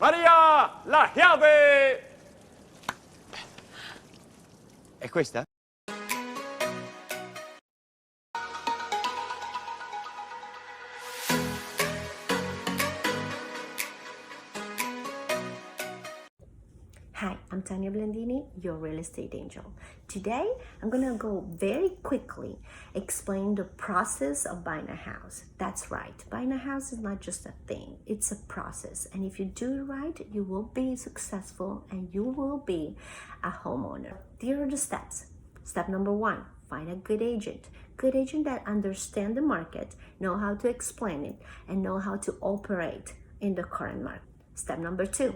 Maria, la chiave! È questa? Hi, I'm Tanya Blandini, your real estate angel. Today, I'm gonna go very quickly explain the process of buying a house. That's right, buying a house is not just a thing, it's a process. And if you do it right, you will be successful and you will be a homeowner. Here are the steps. Step number one, find a good agent. Good agent that understand the market, know how to explain it, and know how to operate in the current market. Step number two,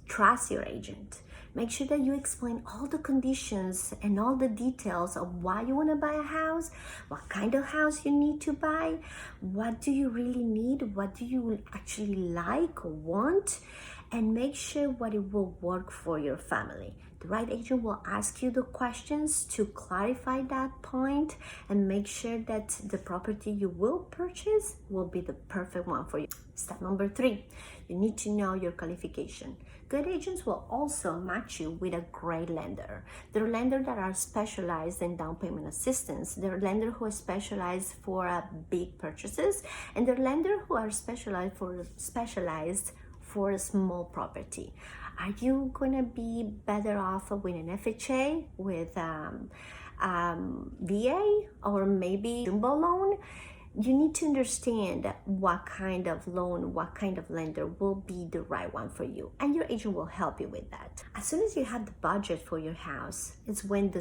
trust your agent. Make sure that you explain all the conditions and all the details of why you want to buy a house, what kind of house you need to buy, what do you really need, what do you actually like or want, and make sure what it will work for your family. The right agent will ask you the questions to clarify that point and make sure that the property you will purchase will be the perfect one for you. Step number three, you need to know your qualification. Good agents will also match you with a great lender. There are lenders that are specialized in down payment assistance. There are lenders who are specialized for big purchases, and there are lenders who are specialized for a small property. Are you gonna be better off with an FHA, with VA, or maybe jumbo loan? You need to understand what kind of loan, what kind of lender will be the right one for you, and your agent will help you with that. As soon as you have the budget for your house, it's when the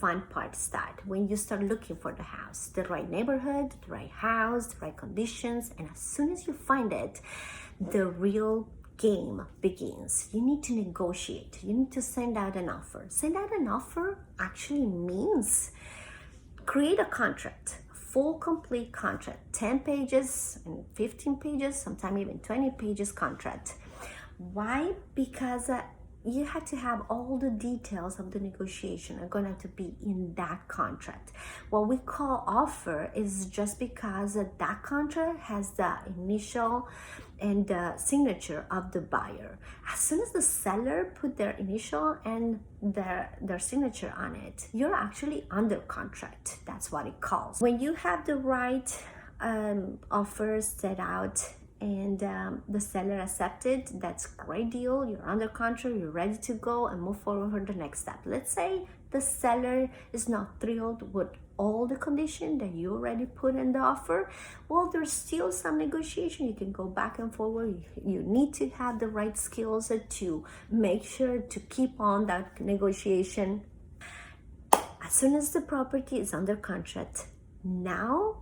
fun part start. When you start looking for the house, the right neighborhood, the right house, the right conditions, and as soon as you find it, the real game begins. You need to negotiate. You need to send out an offer. Send out an offer actually means create a contract. Full complete contract, 10 pages and 15 pages, sometimes even 20 pages contract. Why? Because you have to have all the details of the negotiation are going to have to be in that contract. What we call offer is just because that contract has the initial and the signature of the buyer. As soon as the seller put their initial and their signature on it, you're actually under contract. That's what it calls. When you have the right offers set out and the seller accepted, that's a great deal. You're under contract, you're ready to go and move forward for the next step. Let's say the seller is not thrilled with all the condition that you already put in the offer. Well, there's still some negotiation. You can go back and forward. You need to have the right skills to make sure to keep on that negotiation. As soon as the property is under contract, now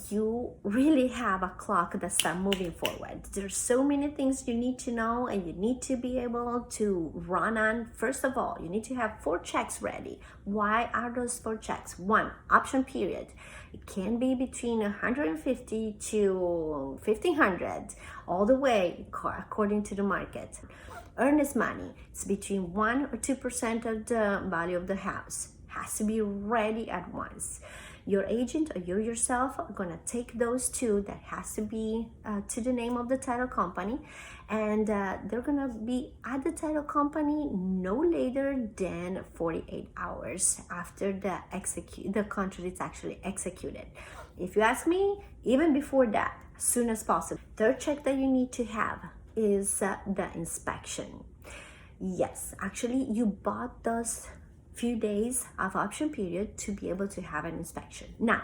you really have a clock that starts moving forward. There's so many things you need to know and you need to be able to run on. First of all, you need to have 4 checks ready. Why are those 4 checks? 1, option period. It can be between 150 to 1500, all the way according to the market. Earnest money, it's between 1 or 2% of the value of the house. Has to be ready at once. Your agent or you yourself are gonna take those 2 that has to be to the name of the title company, and they're gonna be at the title company no later than 48 hours after the contract is actually executed. If you ask me, even before that, as soon as possible. Third check that you need to have is the inspection. Yes, actually you bought those few days of option period to be able to have an inspection. Now,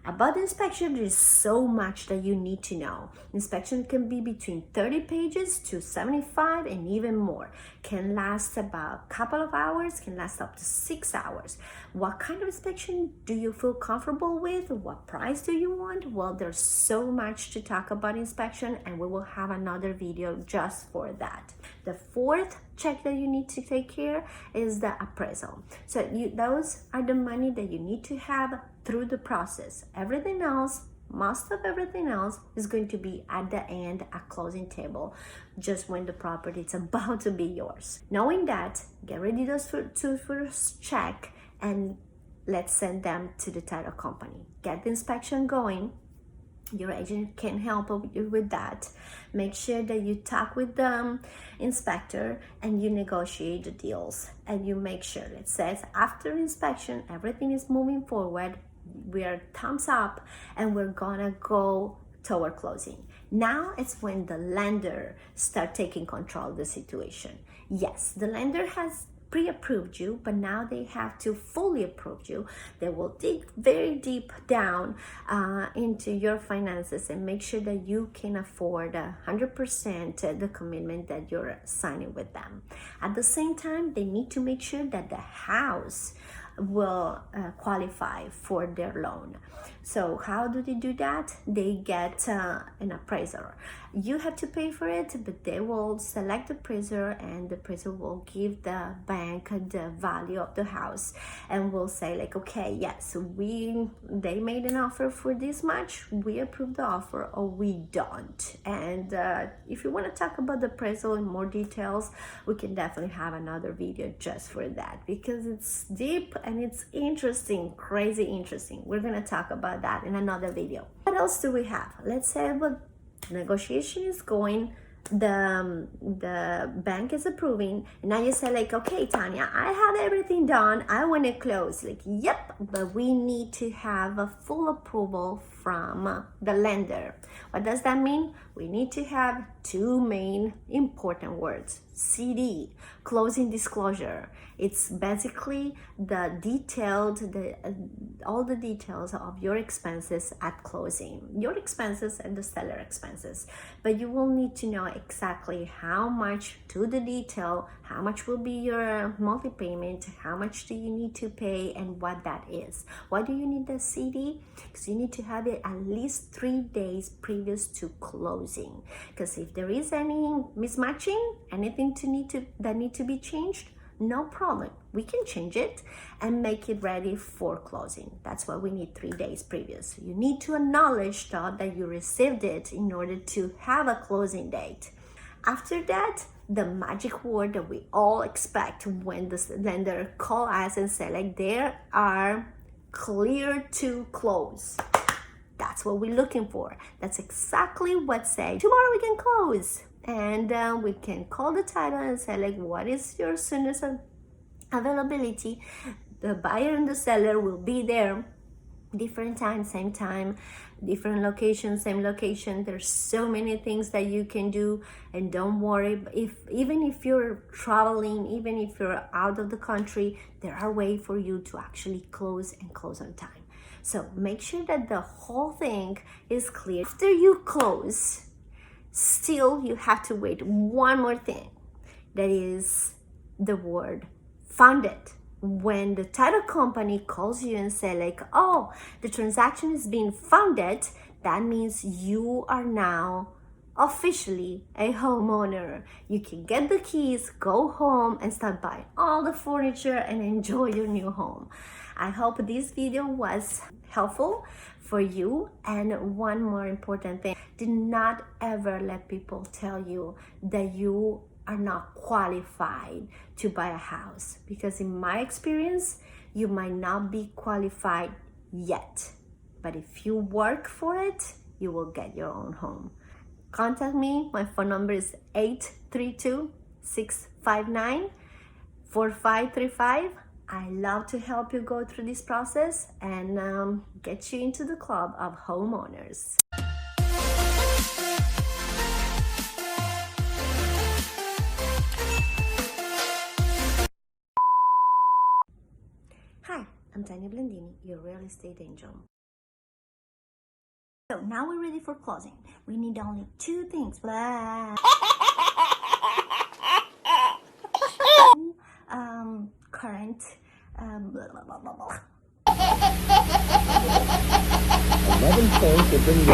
about the inspection, there is so much that you need to know. Inspection can be between 30 pages to 75 and even more. Can last about a couple of hours, can last up to 6 hours. What kind of inspection do you feel comfortable with? What price do you want? Well, there's so much to talk about inspection, and we will have another video just for that. The 4th check that you need to take care is the appraisal. So those are the money that you need to have through the process. Everything else, most of everything else, is going to be at the end, at closing table, just when the property is about to be yours. Knowing that, get ready those 2 first check and let's send them to the title company. Get the inspection going. Your agent can help you with that. Make sure that you talk with the inspector and you negotiate the deals, and you make sure it says after inspection everything is moving forward, we're thumbs up, and we're gonna go toward closing. Now it's when the lender start taking control of the situation. Yes, the lender has pre-approved you, but now they have to fully approve you. They will dig very deep down into your finances and make sure that you can afford 100% the commitment that you're signing with them. At the same time, they need to make sure that the house will qualify for their loan. So how do they do that? They get an appraiser. You have to pay for it, but they will select the appraiser, and the appraiser will give the bank the value of the house and will say like, okay, yes, they made an offer for this much, we approve the offer, or we don't. And if you want to talk about the appraisal in more details, we can definitely have another video just for that, because it's deep and it's interesting, crazy interesting. We're gonna talk about that in another video. What else do we have? Let's say negotiation is going, the bank is approving, and now you say like, okay, Tanya, I have everything done, I want to close. Like, yep, but we need to have a full approval from the lender. What does that mean? We need to have two main important words: CD, closing disclosure. It's basically the detailed, all the details of your expenses at closing, your expenses and the seller expenses. But you will need to know exactly how much, to the detail, how much will be your monthly payment, how much do you need to pay, and what that is. Why do you need the CD? Because you need to have it at least 3 days previous to closing. Because if there is any mismatching, anything that need to be changed, no problem, we can change it and make it ready for closing. That's why we need 3 days previous. You need to acknowledge that you received it in order to have a closing date. After that, the magic word that we all expect when the lender call us and say like, they are clear to close. That's what we're looking for. That's exactly what say, tomorrow we can close. And we can call the title and say like, what is your soonest availability? The buyer and the seller will be there, different time, same time, different location, same location. There's so many things that you can do, and don't worry, even if you're traveling, even if you're out of the country, there are ways for you to actually close and close on time. So make sure that the whole thing is clear. After you close, still you have to wait one more thing, that is the word funded. When the title company calls you and say like, oh, the transaction is being funded, that means you are now officially a homeowner. You can get the keys, go home, and start buying all the furniture and enjoy your new home. I hope this video was helpful for you. And one more important thing, do not ever let people tell you that you are not qualified to buy a house, because in my experience, you might not be qualified yet, but if you work for it, you will get your own home. Contact me. My phone number is 832-659-4535. I love to help you go through this process and get you into the club of homeowners. Hi, I'm Tanya Blandini, your real estate angel. So now we're ready for closing. We need only 2 things. Blah. Current blah, blah, blah, blah, blah. 11 points to bring you.